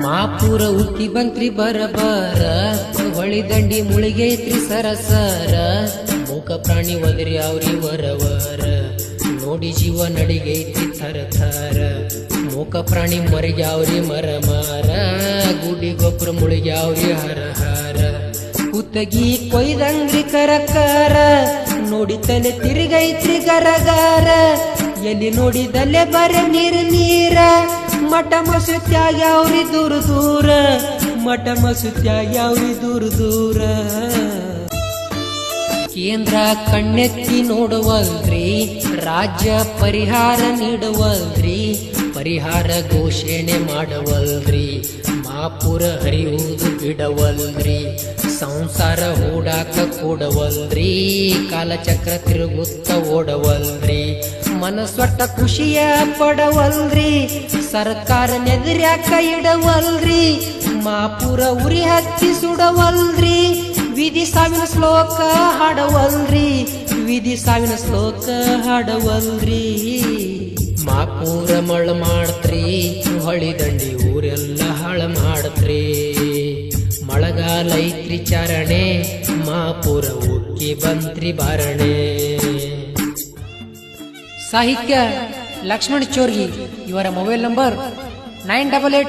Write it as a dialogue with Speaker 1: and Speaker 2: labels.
Speaker 1: ಮಾಪುರ ಉಕ್ಕಿ ಬಂತ್ರಿ ಬರಬಾರ ಹೊಳಿ ದಂಡಿ ಮುಳಿಗೈತ್ರಿ ಸರಸರ ಮೂಕ ಪ್ರಾಣಿ ಒದರಿ ಅವ್ರಿ ವರವರ ನೋಡಿ ಜೀವ ನಡಿಗೈತಿ ಥರ ಥರ ಮೂಕ ಪ್ರಾಣಿ ಮರಿಗ್ಯಾವ್ರಿ ಮರ ಮಾರ ಗುಡಿ ಗೊಬ್ಬರ ಮುಳಿಗ್ಯಾವ್ರಿ ಹರ ಹರ ಕುತ್ತಗಿ ಕೊಯ್ದಂಗ್ರಿ ಕರಕರ ನೋಡಿ ತಲೆ ತಿರುಗೈತ್ರಿ ಗರಗಾರ ಎಲ್ಲಿ ನೋಡಿದಲ್ಲೇ ಬರ ನೀರ ಮಠ ಮಸುತ್ಯಾಗ್ಯಾವ್ರಿ ದೂರ ದೂರ ಮಠ ಮಸುತ್ಯಾಗ್ಯಾವ್ರಿ ದೂರ ದೂರ ಕೇಂದ್ರ ಕಣ್ಣೆತ್ತಿ ನೋಡುವಲ್ರಿ ರಾಜ್ಯ ಪರಿಹಾರ ನೀಡುವಲ್ರಿ ಪರಿಹಾರ ಘೋಷಣೆ ಮಾಡುವಲ್ರಿ ಮಾಪುರ ಹರಿಯುವುದು ಬಿಡವಲ್ರಿ ಸಂಸಾರ ಹೂಡಾಕ ಕೂಡವಲ್ರಿ ಕಾಲಚಕ್ರ ತಿರುಗುತ್ತ ಓಡವಲ್ರಿ ಮನಸ್ಸೊಟ್ಟ ಖುಷಿಯ ಪಡವಲ್ರಿ ಸರ್ಕಾರ ನೆದರ್ಯಾಕ ಇಡವಲ್ರಿ ಮಾಪುರ ಉರಿ ಹತ್ತಿ ಸುಡವಲ್ರಿ ವಿಧಿ ಸಾವಿನ ಶ್ಲೋಕ ಹಾಡವಲ್ರಿ ವಿಧಿ ಸಾವಿನ ಶ್ಲೋಕ ಹಾಡವಲ್ರಿ ಮಾಪುರ ಮಳ ಮಾಡ್ತ್ರಿ ಹೊಳಿ ದಂಡಿ ಊರೆಲ್ಲ ಹಾಳ ಮಾಡತ್ರಿ ಮಳೆಗಾಲ ಐತ್ರಿ ಚಾರಣೆ ಮಾಪುರ ಉಕ್ಕಿ ಬಂತ್ರಿ ಬಾರಣೆ ಸಾಹಿತ್ಯ ಲಕ್ಷ್ಮಣ್ ಚೋರ್ಗಿ ಇವರ ಮೊಬೈಲ್ ನಂಬರ್ 988